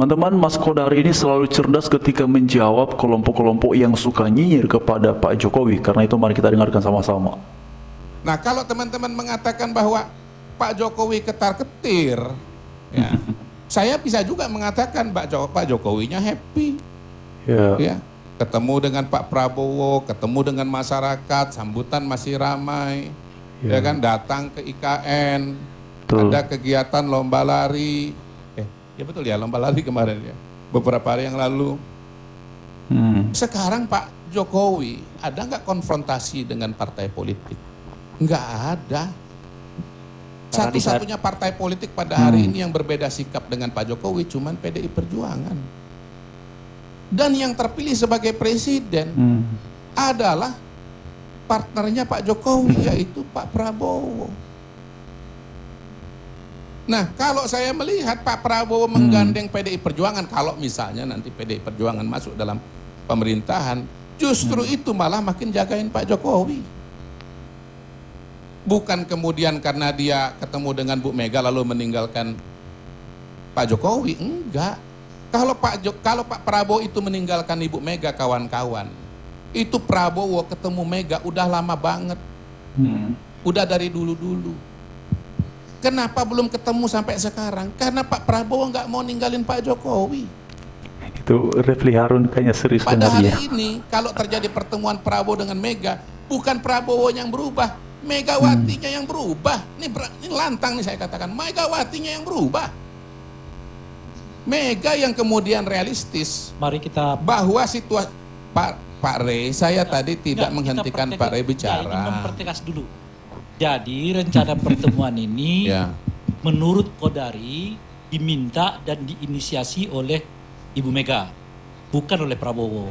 Teman-teman, Mas Kodari ini selalu cerdas ketika menjawab kelompok-kelompok yang suka nyinyir kepada Pak Jokowi. Karena itu mari kita dengarkan sama-sama. Nah, kalau teman-teman mengatakan bahwa Pak Jokowi ketar-ketir, ya, saya bisa juga mengatakan Pak Jokowinya happy. Ya, ketemu dengan Pak Prabowo, ketemu dengan masyarakat, sambutan masih ramai, ya kan, datang ke IKN, ada kegiatan lomba lari, ya betul ya, lomba lari kemarin ya, beberapa hari yang lalu. Sekarang Pak Jokowi ada nggak konfrontasi dengan partai politik? Nggak ada. Satu-satunya partai politik pada hari ini yang berbeda sikap dengan Pak Jokowi cuman PDI Perjuangan. Dan yang terpilih sebagai presiden adalah partnernya Pak Jokowi, yaitu Pak Prabowo. Nah, kalau saya melihat Pak Prabowo menggandeng PDI Perjuangan, kalau misalnya nanti PDI Perjuangan masuk dalam pemerintahan, justru itu malah makin jagain Pak Jokowi. Bukan kemudian karena dia ketemu dengan Bu Mega lalu meninggalkan Pak Jokowi, enggak. Kalau Pak Prabowo itu meninggalkan Ibu Mega, kawan-kawan, itu Prabowo ketemu Mega udah lama banget, udah dari dulu-dulu. Kenapa belum ketemu sampai sekarang? Karena Pak Prabowo nggak mau ninggalin Pak Jokowi. Itu Refli Harun kayaknya serius. Pada hari ini, kalau terjadi pertemuan Prabowo dengan Mega, bukan Prabowo yang berubah, Megawatinya yang berubah. Ini lantang nih saya katakan, Megawatinya yang berubah. Mega yang kemudian realistis. Mari kita bahwa situasi Pak Rey, saya tadi tidak menghentikan Pak Rey bicara. Ini mempertegas dulu. Jadi rencana pertemuan ini menurut Kodari diminta dan diinisiasi oleh Ibu Mega, bukan oleh Prabowo.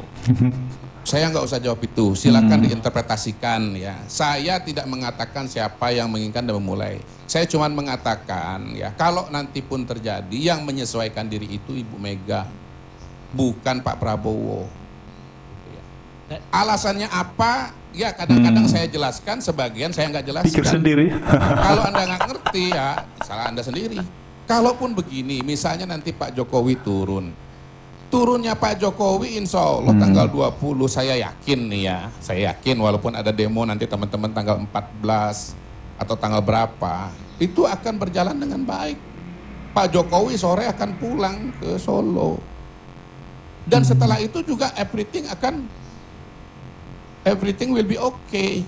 Saya nggak usah jawab itu, silakan diinterpretasikan ya. Saya tidak mengatakan siapa yang menginginkan dan memulai. Saya cuma mengatakan ya, kalau nanti pun terjadi yang menyesuaikan diri itu Ibu Mega, bukan Pak Prabowo. Alasannya apa? Ya kadang-kadang saya jelaskan, sebagian saya nggak jelaskan. Pikir sendiri. Kalau Anda nggak ngerti ya salah Anda sendiri. Kalaupun begini, misalnya nanti Pak Jokowi turunnya Pak Jokowi insya Allah tanggal 20, saya yakin nih ya, saya yakin walaupun ada demo nanti teman-teman tanggal 14 atau tanggal berapa, itu akan berjalan dengan baik. Pak Jokowi sore akan pulang ke Solo. Dan setelah itu juga everything will be okay.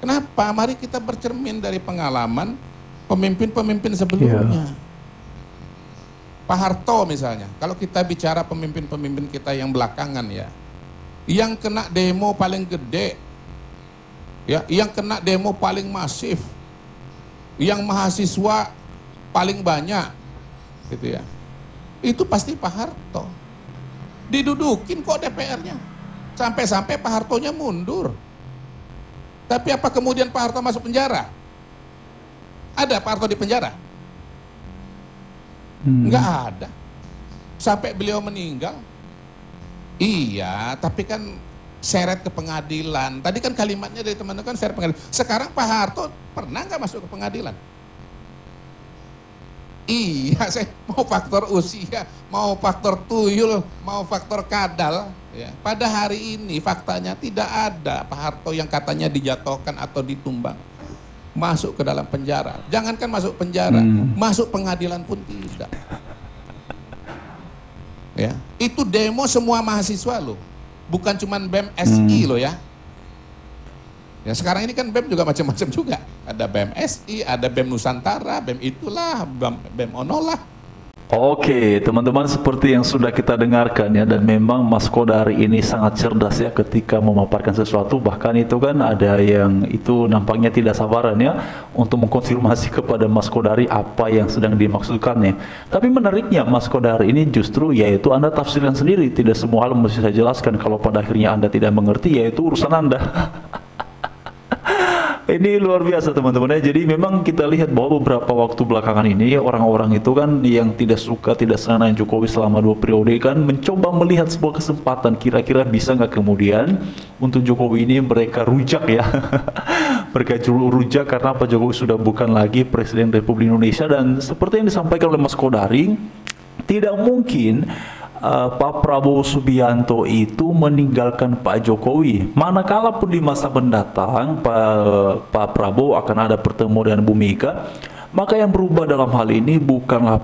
Kenapa? Mari kita bercermin dari pengalaman pemimpin-pemimpin sebelumnya. Pak Harto misalnya, kalau kita bicara pemimpin-pemimpin kita yang belakangan ya, yang kena demo paling gede, ya, yang kena demo paling masif, yang mahasiswa paling banyak, gitu ya, itu pasti Pak Harto. Didudukin kok DPR-nya, sampai-sampai Pak Hartonya mundur. Tapi apa kemudian Pak Harto masuk penjara? Ada Pak Harto di penjara? Enggak ada. Sampai beliau meninggal. Iya, tapi kan seret ke pengadilan. Tadi kan kalimatnya dari teman-teman kan seret pengadilan. Sekarang Pak Harto pernah nggak masuk ke pengadilan? Iya, saya mau faktor usia, mau faktor tuyul, mau faktor kadal. Ya. Pada hari ini faktanya tidak ada Pak Harto yang katanya dijatuhkan atau ditumbang masuk ke dalam penjara. Jangankan masuk penjara, masuk pengadilan pun tidak. Ya, itu demo semua mahasiswa loh, bukan cuman BEM SI loh ya. Ya sekarang ini kan BEM juga macam-macam juga. Ada BEM SI, ada BEM Nusantara, BEM itulah, BEM Onolah. Oke, teman-teman, seperti yang sudah kita dengarkan ya, dan memang Mas Kodari ini sangat cerdas ya ketika memaparkan sesuatu. Bahkan itu kan ada yang itu nampaknya tidak sabaran ya untuk mengkonfirmasi kepada Mas Kodari apa yang sedang dimaksudkannya. Tapi menariknya Mas Kodari ini justru yaitu Anda tafsirkan sendiri, tidak semua hal mesti saya jelaskan. Kalau pada akhirnya Anda tidak mengerti, yaitu urusan Anda. Ini luar biasa teman-teman ya. Jadi memang kita lihat bahwa beberapa waktu belakangan ini orang-orang itu kan yang tidak suka, tidak senang dengan Jokowi selama 2 periode kan mencoba melihat sebuah kesempatan, kira-kira bisa nggak kemudian untuk Jokowi ini mereka rujak ya. Mereka rujak karena Pak Jokowi sudah bukan lagi Presiden Republik Indonesia. Dan seperti yang disampaikan oleh Mas Kodari, tidak mungkin Pak Prabowo Subianto itu meninggalkan Pak Jokowi. Manakala pun di masa mendatang Pak Prabowo akan ada pertemuan dengan Bu Mega, maka yang berubah dalam hal ini bukanlah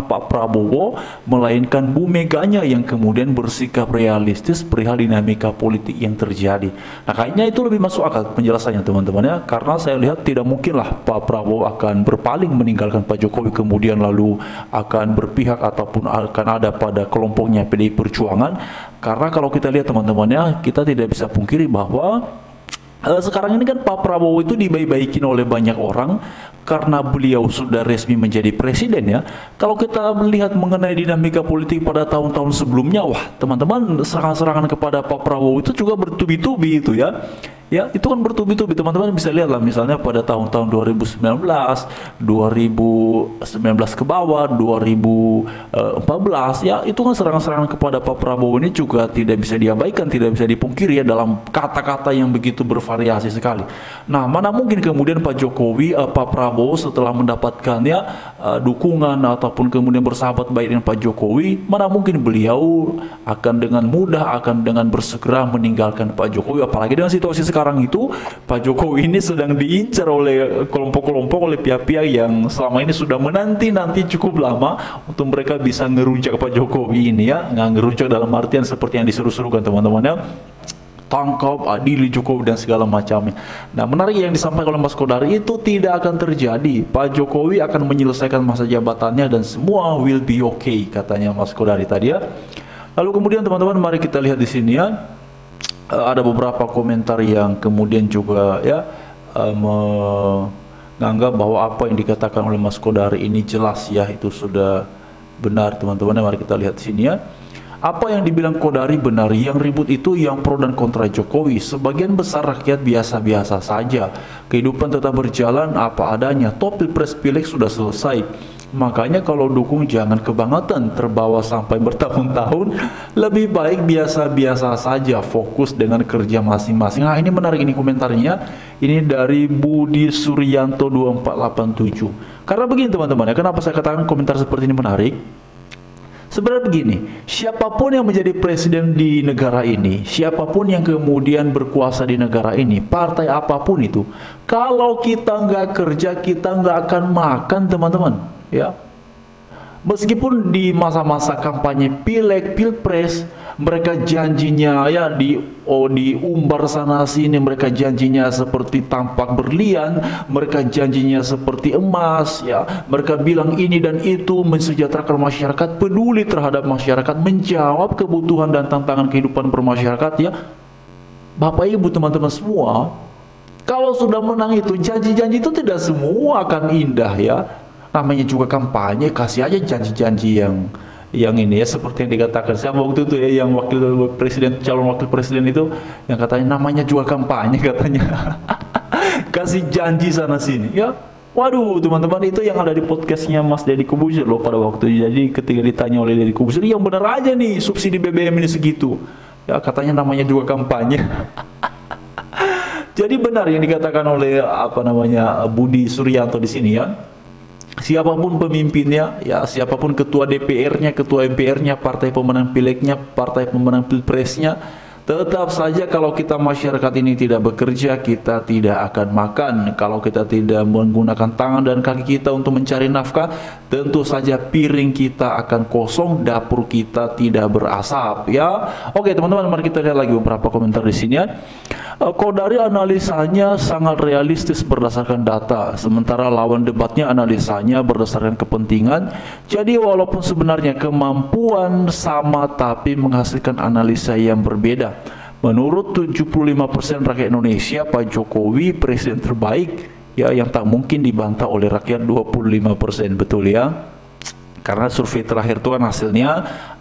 Pak Prabowo, melainkan Bu Meganya yang kemudian bersikap realistis perihal dinamika politik yang terjadi. Nah, kayaknya itu lebih masuk akal penjelasannya teman-teman ya, karena saya lihat tidak mungkinlah Pak Prabowo akan berpaling meninggalkan Pak Jokowi kemudian lalu akan berpihak ataupun akan ada pada kelompoknya PDI Perjuangan. Karena kalau kita lihat teman-teman ya, kita tidak bisa pungkiri bahwa sekarang ini kan Pak Prabowo itu dibaik-baikin oleh banyak orang karena beliau sudah resmi menjadi presiden ya. Kalau kita melihat mengenai dinamika politik pada tahun-tahun sebelumnya, wah teman-teman, serangan-serangan kepada Pak Prabowo itu juga bertubi-tubi itu ya. Ya, itu kan bertubi-tubi, teman-teman bisa lihat lah misalnya pada tahun-tahun 2019 ke bawah, 2014 ya, itu kan serangan-serangan kepada Pak Prabowo ini juga tidak bisa diabaikan, tidak bisa dipungkiri ya, dalam kata-kata yang begitu bervariasi sekali. Nah, mana mungkin kemudian Pak Prabowo setelah mendapatkannya dukungan ataupun kemudian bersahabat baik dengan Pak Jokowi, mana mungkin beliau akan dengan mudah, akan dengan bersegera meninggalkan Pak Jokowi, apalagi dengan situasi sekarang itu Pak Jokowi ini sedang diincar oleh kelompok-kelompok, oleh pihak-pihak yang selama ini sudah menanti-nanti cukup lama untuk mereka bisa ngerujak Pak Jokowi ini ya. Nggak ngerujak dalam artian seperti yang diseru-serukan teman-teman ya, tangkap, adili Jokowi dan segala macamnya. Nah, menarik yang disampaikan oleh Mas Kodari itu tidak akan terjadi. Pak Jokowi akan menyelesaikan masa jabatannya dan semua will be okay, katanya Mas Kodari tadi ya. Lalu kemudian teman-teman, mari kita lihat di sini ya. Ada beberapa komentar yang kemudian juga ya menganggap bahwa apa yang dikatakan oleh Mas Kodari ini jelas ya, itu sudah benar teman-teman. Mari kita lihat di sini ya. Apa yang dibilang Kodari benar, yang ribut itu yang pro dan kontra Jokowi. Sebagian besar rakyat biasa-biasa saja. Kehidupan tetap berjalan apa adanya. Toh pilpres pileg sudah selesai. Makanya kalau dukung jangan kebangetan, terbawa sampai bertahun-tahun. Lebih baik biasa-biasa saja, fokus dengan kerja masing-masing. Nah, ini menarik ini komentarnya. Ini dari Budi Suryanto 2487. Karena begini teman-teman ya, kenapa saya katakan komentar seperti ini menarik? Sebenarnya begini, siapapun yang menjadi presiden di negara ini, siapapun yang kemudian berkuasa di negara ini, partai apapun itu, kalau kita nggak kerja, kita nggak akan makan teman-teman ya. Meskipun di masa-masa kampanye pileg, pilpres, mereka janjinya ya diumbar sana sini, mereka janjinya seperti tampak berlian, mereka janjinya seperti emas ya, mereka bilang ini dan itu, mensejahterakan masyarakat, peduli terhadap masyarakat, menjawab kebutuhan dan tantangan kehidupan bermasyarakat ya. Bapak Ibu teman-teman semua, kalau sudah menang itu, janji-janji itu tidak semua akan indah ya. Namanya juga kampanye, kasih aja janji-janji yang ini ya, seperti yang dikatakan siapa waktu itu ya, yang calon wakil presiden itu yang katanya namanya juga kampanye katanya. Kasih janji sana sini ya. Waduh teman-teman, itu yang ada di podcastnya Mas Deddy Corbuzier loh pada waktu itu. Jadi ketika ditanya oleh Deddy Corbuzier, yang benar aja nih subsidi BBM ini segitu ya, katanya namanya juga kampanye. Jadi benar yang dikatakan oleh Budi Suryanto di sini ya. Siapapun pemimpinnya, ya siapapun ketua DPR-nya, ketua MPR-nya, partai pemenang pilegnya, partai pemenang pilpresnya, tetap saja kalau kita masyarakat ini tidak bekerja, kita tidak akan makan. Kalau kita tidak menggunakan tangan dan kaki kita untuk mencari nafkah, tentu saja piring kita akan kosong, dapur kita tidak berasap ya. Oke teman-teman, mari kita lihat lagi beberapa komentar di sini ya. Kodari analisanya sangat realistis berdasarkan data, sementara lawan debatnya analisanya berdasarkan kepentingan. Jadi walaupun sebenarnya kemampuan sama tapi menghasilkan analisa yang berbeda. Menurut 75% rakyat Indonesia, Pak Jokowi presiden terbaik ya, yang tak mungkin dibantah oleh rakyat 25%, betul ya. Karena survei terakhir itu kan hasilnya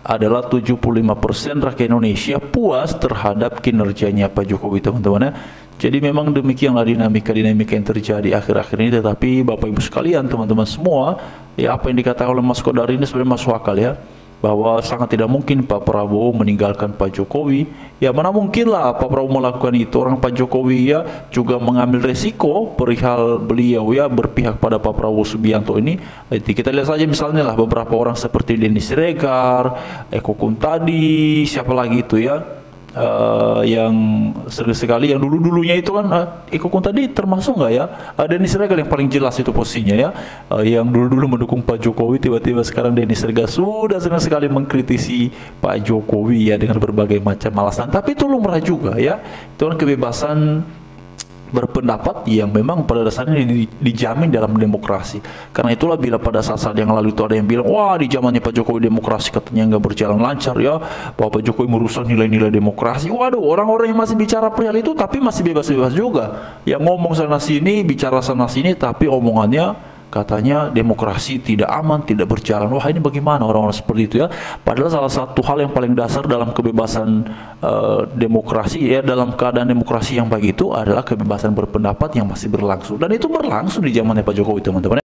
adalah 75% rakyat Indonesia puas terhadap kinerjanya Pak Jokowi teman-teman ya. Jadi memang demikianlah dinamika yang terjadi akhir-akhir ini. Tetapi Bapak Ibu sekalian, teman-teman semua ya, apa yang dikatakan oleh Mas Kodari ini sebenarnya masuk akal ya. bahwa sangat tidak mungkin Pak Prabowo meninggalkan Pak Jokowi. Ya mana mungkin lah Pak Prabowo melakukan itu. Orang Pak Jokowi ya juga mengambil resiko perihal beliau ya berpihak pada Pak Prabowo Subianto ini. Jadi kita lihat saja misalnya lah beberapa orang seperti Denny Siregar, Eko Kuntadi, siapa lagi itu ya, yang sering sekali yang dulu-dulunya itu kan Eko Kuntadi termasuk nggak ya? Denny Siregar yang paling jelas itu posisinya ya, yang dulu-dulu mendukung Pak Jokowi, tiba-tiba sekarang Denny Siregar sudah sering sekali mengkritisi Pak Jokowi ya dengan berbagai macam alasan. Tapi itu lumrah juga ya, itu kan kebebasan berpendapat yang memang pada dasarnya dijamin dalam demokrasi. Karena itulah bila pada saat-saat yang lalu itu ada yang bilang, wah di zamannya Pak Jokowi demokrasi katanya nggak berjalan lancar ya, bahwa Pak Jokowi merusak nilai-nilai demokrasi. Waduh, orang-orang yang masih bicara perihal itu tapi masih bebas-bebas juga. Yang ngomong sana sini, bicara sana sini, tapi omongannya katanya demokrasi tidak aman, tidak berjalan. Wah ini bagaimana orang-orang seperti itu ya? Padahal salah satu hal yang paling dasar dalam kebebasan demokrasi ya, dalam keadaan demokrasi yang baik itu adalah kebebasan berpendapat yang masih berlangsung. Dan itu berlangsung di zamannya Pak Jokowi, teman-teman.